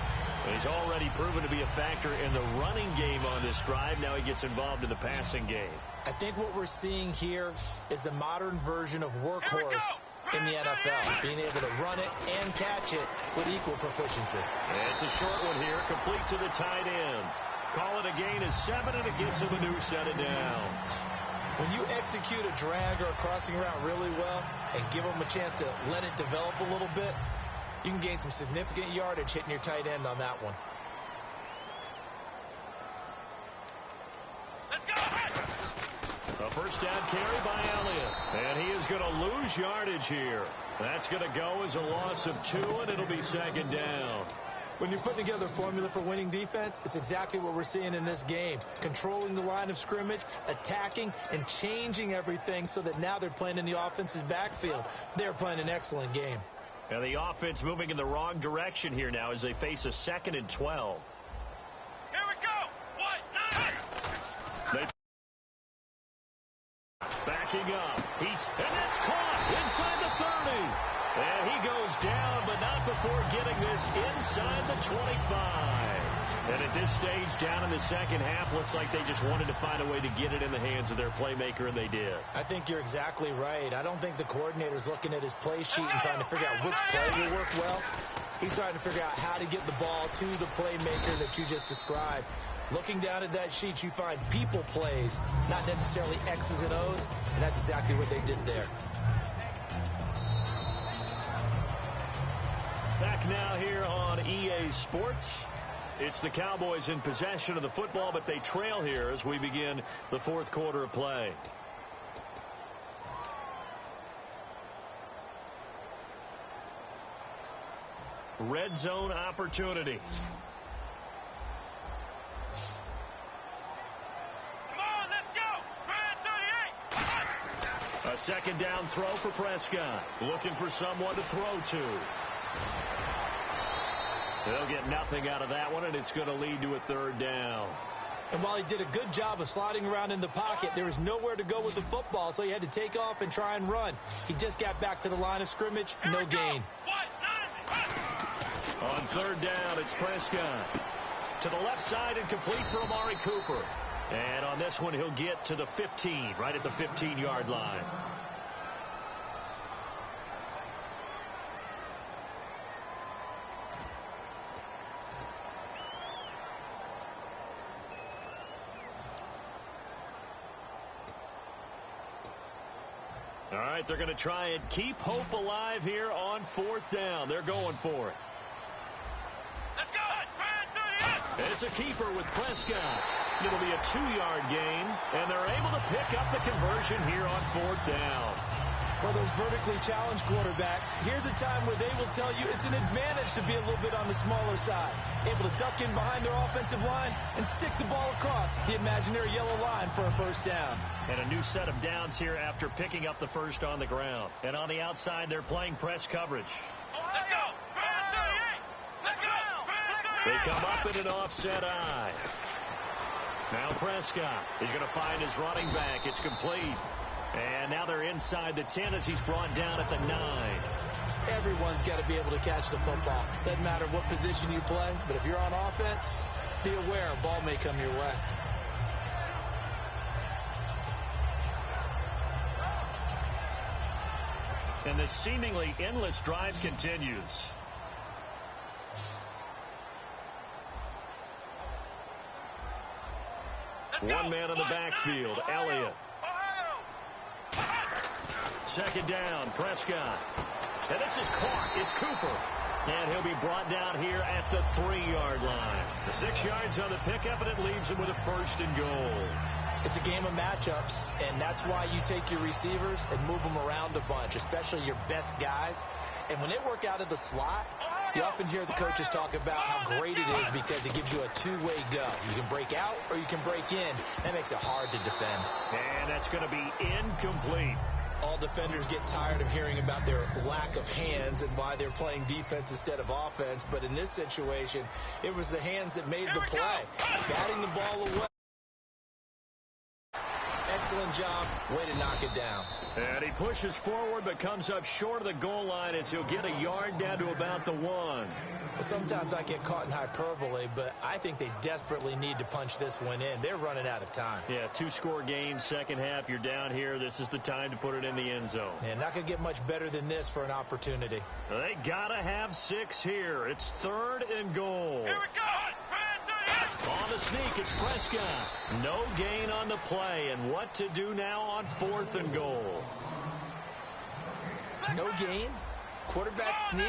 He's already proven to be a factor in the running game on this drive. Now he gets involved in the passing game. I think what we're seeing here is the modern version of workhorse in the NFL, being able to run it and catch it with equal proficiency. And it's a short one here, complete to the tight end. Call it a gain of 7, and it gets him a new set of downs. When you execute a drag or a crossing route really well and give them a chance to let it develop a little bit, you can gain some significant yardage hitting your tight end on that one. A first down carry by Elliott. And he is going to lose yardage here. That's going to go as a loss of 2, and it'll be 2nd down. When you're putting together a formula for winning defense, it's exactly what we're seeing in this game. Controlling the line of scrimmage, attacking, and changing everything so that now they're playing in the offense's backfield. They're playing an excellent game. And the offense moving in the wrong direction here now as they face a 2nd and 12. Here we go. What? Backing up. And that's caught inside the 30. And he goes down, but not before getting this inside the 25. And at this stage, down in the second half, looks like they just wanted to find a way to get it in the hands of their playmaker, and they did. I think you're exactly right. I don't think the coordinator's looking at his play sheet and trying to figure out which play will work well. He's trying to figure out how to get the ball to the playmaker that you just described. Looking down at that sheet, you find people plays, not necessarily X's and O's, and that's exactly what they did there. Back now here on EA Sports. It's the Cowboys in possession of the football, but they trail here as we begin the 4th quarter of play. Red zone opportunity. Come on, let's go. 38. A 2nd down throw for Prescott. Looking for someone to throw to. They'll get nothing out of that one, and it's going to lead to a 3rd down. And while he did a good job of sliding around in the pocket, there was nowhere to go with the football, so he had to take off and try and run. He just got back to the line of scrimmage, no gain. On 3rd down, it's Prescott. To the left side and complete for Amari Cooper. And on this one, he'll get to the 15, right at the 15-yard line. All right, they're going to try and keep hope alive here on 4th down. They're going for it. Let's go. It's a keeper with Prescott. It'll be a 2-yard gain, and they're able to pick up the conversion here on 4th down. For those vertically challenged quarterbacks, here's a time where they will tell you it's an advantage to be a little bit on the smaller side. Able to duck in behind their offensive line and stick the ball across the imaginary yellow line for a 1st down. And a new set of downs here after picking up the 1st on the ground. And on the outside, they're playing press coverage. Let's go. Let's go. They come up in an offset eye. Now Prescott is going to find his running back. It's complete. And now they're inside the 10 as he's brought down at the 9. Everyone's got to be able to catch the football. Doesn't matter what position you play, but if you're on offense, be aware a ball may come your way. And the seemingly endless drive continues. One man in the backfield, Elliott. 2nd down, Prescott. And this is caught. It's Cooper. And he'll be brought down here at the 3-yard line. The 6 yards on the pickup, and it leaves him with a 1st and goal. It's a game of matchups, and that's why you take your receivers and move them around a bunch, especially your best guys. And when they work out of the slot, you often hear the coaches talk about how great it is because it gives you a 2-way go. You can break out or you can break in. That makes it hard to defend. And that's going to be incomplete. All defenders get tired of hearing about their lack of hands and why they're playing defense instead of offense. But in this situation, it was the hands that made the play. Batting the ball away. Excellent job. Way to knock it down. And he pushes forward but comes up short of the goal line as he'll get a yard down to about the 1. Sometimes I get caught in hyperbole, but I think they desperately need to punch this one in. They're running out of time. Yeah, 2-score game, second half. You're down here. This is the time to put it in the end zone. And not going to get much better than this for an opportunity. They got to have 6 here. It's 3rd and goal. Here we go. On the sneak, it's Prescott. No gain on the play. And what to do now on 4th and goal? No gain? Quarterback sneak?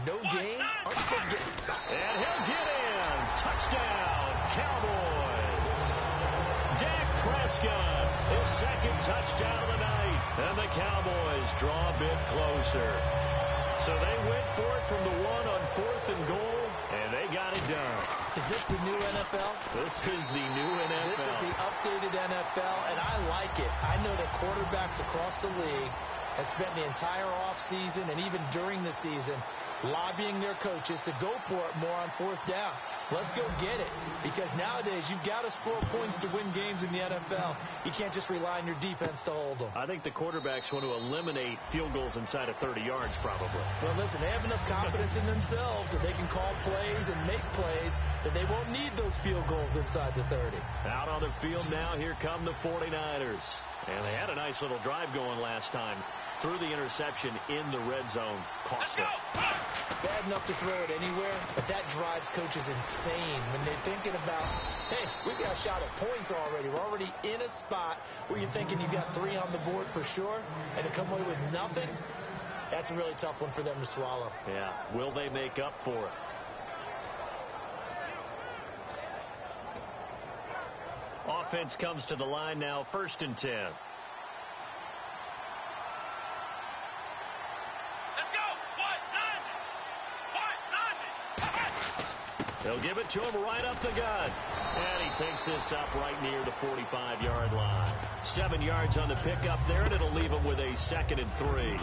No gain? Aren't you supposed to get sacked? And he'll get in. Touchdown, Cowboys. Dak Prescott, his 2nd touchdown of the night. And the Cowboys draw a bit closer. So they went for it from the 1 on 4th and goal, and they got it done. Is this the new NFL? This is the new NFL. This is the updated NFL, and I like it. I know that quarterbacks across the league has spent the entire offseason and even during the season lobbying their coaches to go for it more on fourth down. Let's go get it, because nowadays you've got to score points to win games in the NFL. You can't just rely on your defense to hold them. I think the quarterbacks want to eliminate field goals inside of 30 yards probably. Well, listen, they have enough confidence in themselves that they can call plays and make plays that they won't need those field goals inside the 30. Out on the field now, here come the 49ers. And they had a nice little drive going last time. Threw the interception in the red zone. Cost them. Bad enough to throw it anywhere, but that drives coaches insane when they're thinking about, hey, we've got a shot at points already. We're already in a spot where you're thinking you've got 3 on the board for sure, and to come away with nothing, that's a really tough one for them to swallow. Yeah, will they make up for it? Offense comes to the line now, 1st and 10. They'll give it to him right up the gut. And he takes this up right near the 45-yard line. 7 yards on the pickup there, and it'll leave him with a 2nd and 3.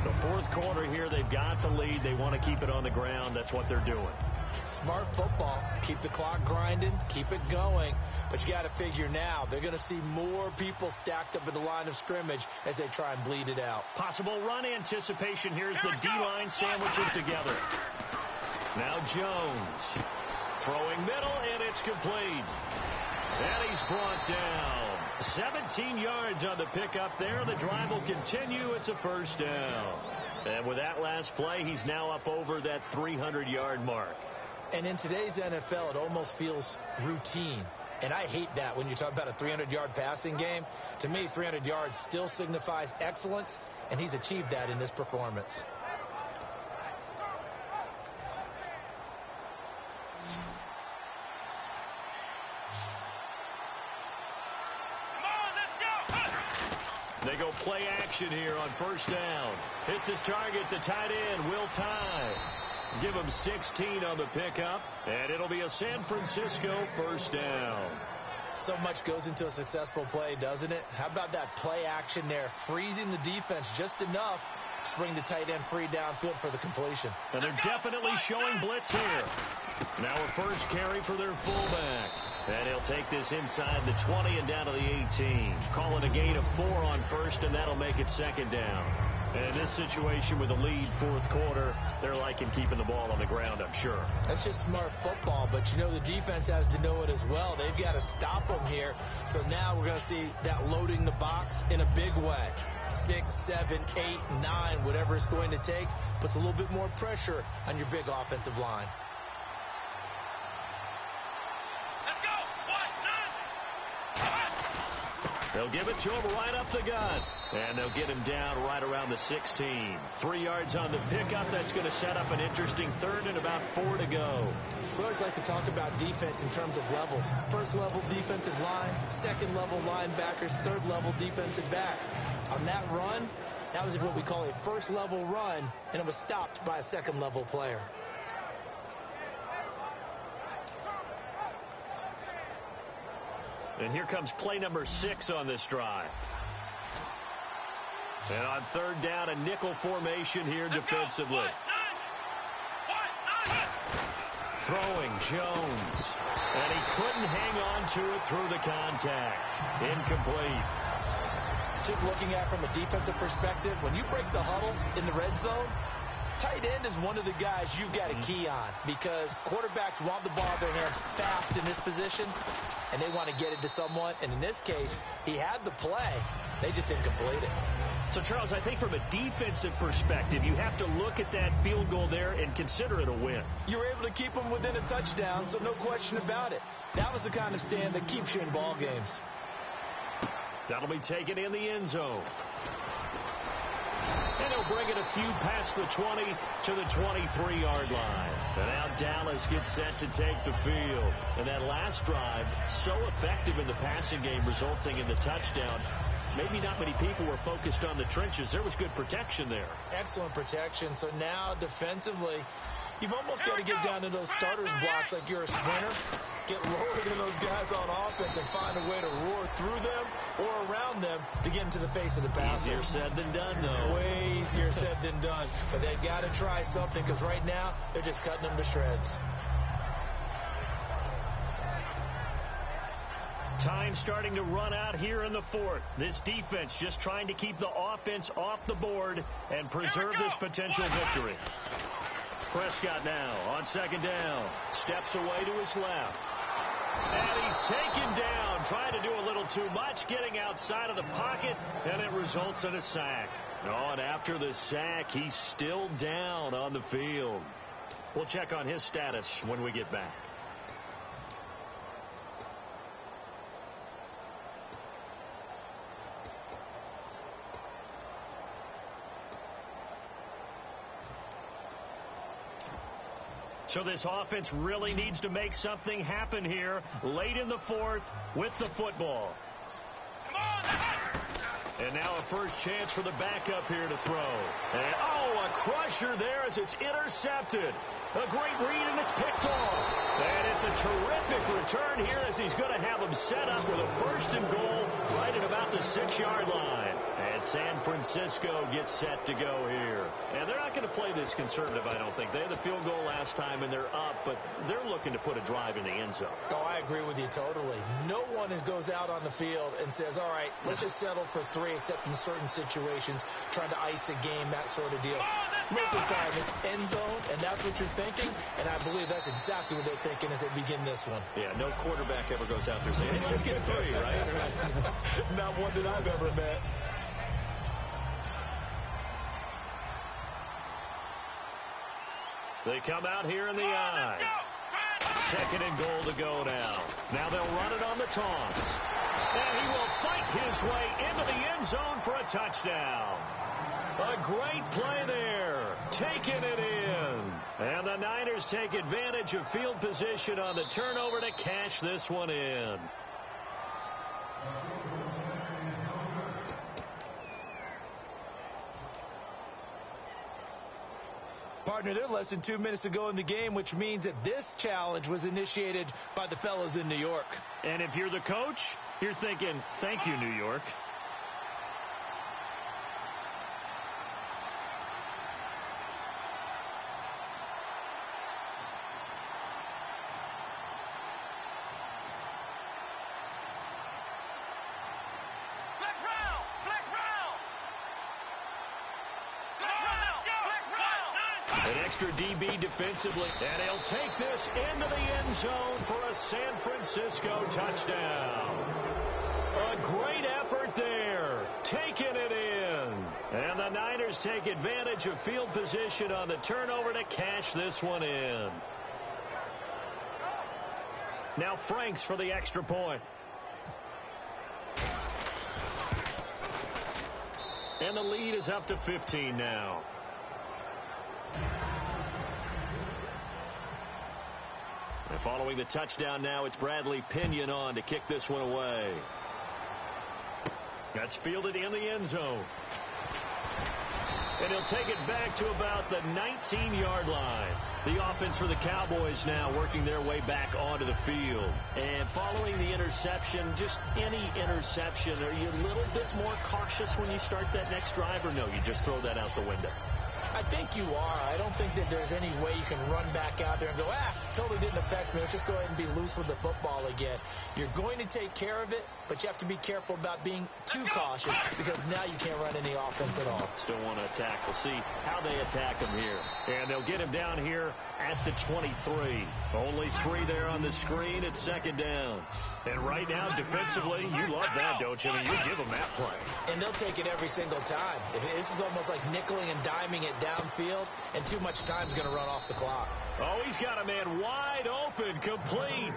The fourth quarter here, they've got the lead. They want to keep it on the ground. That's what they're doing. Smart football. Keep the clock grinding. Keep it going. But you got to figure now, they're going to see more people stacked up in the line of scrimmage as they try and bleed it out. Possible run anticipation. Here's the D-line sandwiches together. Now Jones throwing middle, and it's complete. And he's brought down. 17 yards on the pickup there. The drive will continue. It's a 1st down. And with that last play, he's now up over that 300-yard mark. And in today's NFL, it almost feels routine. And I hate that when you talk about a 300-yard passing game. To me, 300 yards still signifies excellence, and he's achieved that in this performance. They go play action here on 1st down. Hits his target, the tight end, Will Tye. Give him 16 on the pickup, and it'll be a San Francisco 1st down. So much goes into a successful play, doesn't it? How about that play action there, freezing the defense just enough to bring the tight end free downfield for the completion. And they're definitely showing blitz here. Now a 1st carry for their fullback. And he'll take this inside the 20 and down to the 18. Call it a gain of 4 on 1st, and that'll make it 2nd down. And in this situation with a lead 4th quarter, they're liking keeping the ball on the ground, I'm sure. That's just smart football, but you know the defense has to know it as well. They've got to stop them here. So now we're going to see that loading the box in a big way. 6, 7, 8, 9, whatever it's going to take, puts a little bit more pressure on your big offensive line. They'll give it to him right up the gut. And they'll get him down right around the 16. 3 yards on the pickup. That's going to set up an interesting 3rd and about 4 to go. We always like to talk about defense in terms of levels. 1st level defensive line, 2nd level linebackers, 3rd level defensive backs. On that run, that was what we call a 1st level run, and it was stopped by a 2nd level player. And here comes play number 6 on this drive. And on 3rd down, a nickel formation here defensively. Throwing Jones. And he couldn't hang on to it through the contact. Incomplete. Just looking at it from a defensive perspective, when you break the huddle in the red zone, tight end is one of the guys you've got to key on, because quarterbacks want the ball in their hands fast in this position, and they want to get it to someone. And in this case, he had the play. They just didn't complete it. So, Charles, I think from a defensive perspective, you have to look at that field goal there and consider it a win. You were able to keep them within a touchdown, so no question about it. That was the kind of stand that keeps you in ball games. That'll be taken in the end zone. And he'll bring it a few past the 20 to the 23-yard line. And now Dallas gets set to take the field. And that last drive, so effective in the passing game, resulting in the touchdown. Maybe not many people were focused on the trenches. There was good protection there. Excellent protection. So now defensively, You've almost got to get down to those starters blocks like you're a sprinter. Get lower than those guys on offense and find a way to roar through them or around them to get into the face of the passer. Easier said than done, though. Way easier said than done. But they've got to try something because right now they're just cutting them to shreds. Time starting to run out here in the fourth. This defense just trying to keep the offense off the board and preserve this potential victory. Prescott now on second down. Steps away to his left. And he's taken down, trying to do a little too much, getting outside of the pocket, and it results in a sack. Oh, and after the sack, he's still down on the field. We'll check on his status when we get back. So this offense really needs to make something happen here late in the fourth with the football. And now a first chance for the backup here to throw. And, a crusher there as it's intercepted. A great read, and it's picked off. And it's a terrific return here as he's going to have them set up with a first and goal right at about the 6-yard line. And San Francisco gets set to go here. And they're not going to play this conservative, I don't think. They had the field goal last time, and they're up, but they're looking to put a drive in the end zone. Oh, I agree with you totally. No one goes out on the field and says, all right, let's just settle for 3, except in certain situations, trying to ice a game, that sort of deal. Most of the time, it's end zone, and that's what you're thinking, and I believe that's exactly what they're thinking as they begin this one. Yeah, no quarterback ever goes out there saying, hey, let's get 3, right? Not one that I've ever met. They come out here in the eye. Second and goal to go now. Now they'll run it on the toss. And he will fight his way into the end zone for a touchdown. A great play there. Taking it in. And the Niners take advantage of field position on the turnover to cash this one in. Partner, they're less than 2 minutes to go in the game, which means that this challenge was initiated by the fellows in New York. And if you're the coach, you're thinking, thank you, New York. DB defensively, and he'll take this into the end zone for a San Francisco touchdown. A great effort there, taking it in. And the Niners take advantage of field position on the turnover to cash this one in. Now Franks for the extra point. And the lead is up to 15 now. And following the touchdown now, it's Bradley Pinion on to kick this one away. That's fielded in the end zone. And he'll take it back to about the 19-yard line. The offense for the Cowboys now working their way back onto the field. And following the interception, just any interception, are you a little bit more cautious when you start that next drive, or no, you just throw that out the window? I think you are. I don't think that there's any way you can run back out there and go, totally didn't affect me. Let's just go ahead and be loose with the football again. You're going to take care of it, but you have to be careful about being too cautious because now you can't run any offense at all. Still want to attack. We'll see how they attack him here. And they'll get him down here at the 23. Only 3 there on the screen. It's second down. And right now, defensively, you love that, don't you? I mean, you give them that play. And they'll take it every single time. This is almost like nickeling and diming it downfield, and too much time's going to run off the clock. Oh, he's got a man wide open, complete.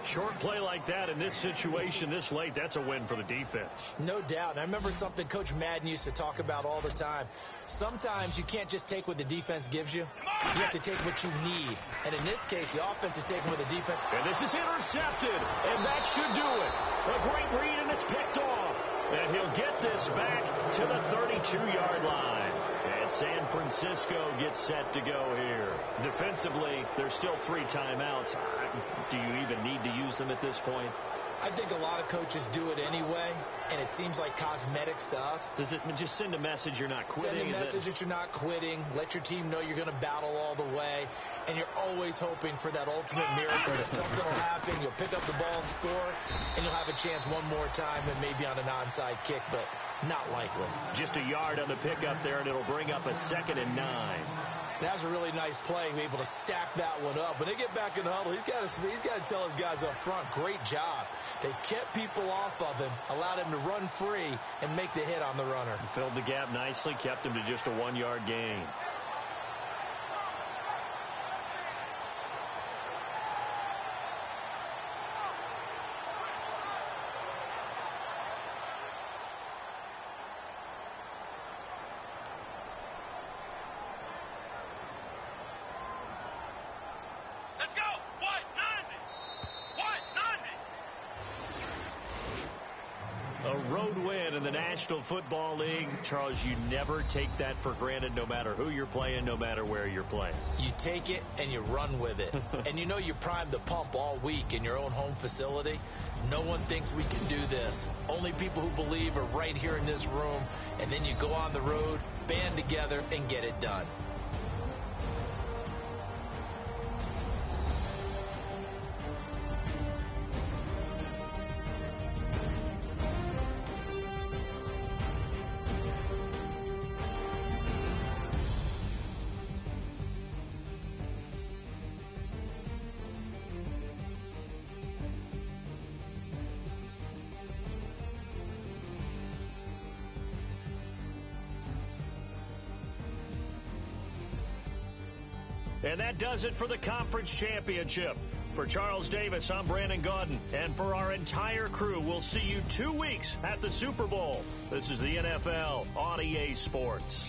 Short play like that in this situation this late, that's a win for the defense. No doubt. And I remember something Coach Madden used to talk about all the time. Sometimes you can't just take what the defense gives you. You have to take what you need. And in this case, the offense is taking what the defense... And this is intercepted, and that should do it. A great read, and it's picked off. And he'll get this back to the 32-yard line. And San Francisco gets set to go here. Defensively, there's still 3 timeouts. Do you even need to use them at this point? I think a lot of coaches do it anyway, and it seems like cosmetics to us. Does it just send a message you're not quitting? Send a message that you're not quitting. Let your team know you're going to battle all the way, and you're always hoping for that ultimate miracle that something will happen. You'll pick up the ball and score, and you'll have a chance one more time and maybe on an onside kick, but not likely. Just a yard on the pickup there, and it'll bring up a 2nd and 9. That was a really nice play, able to stack that one up. When they get back in the huddle, he's got to tell his guys up front, great job. They kept people off of him, allowed him to run free, and make the hit on the runner. Filled the gap nicely, kept him to just a 1-yard gain. National Football League, Charles, you never take that for granted, no matter who you're playing, no matter where you're playing. You take it and you run with it. And you know you primed the pump all week in your own home facility. No one thinks we can do this. Only people who believe are right here in this room. And then you go on the road, band together, and get it done. And that does it for the conference championship. For Charles Davis, I'm Brandon Gaudin. And for our entire crew, we'll see you 2 weeks at the Super Bowl. This is the NFL on EA Sports.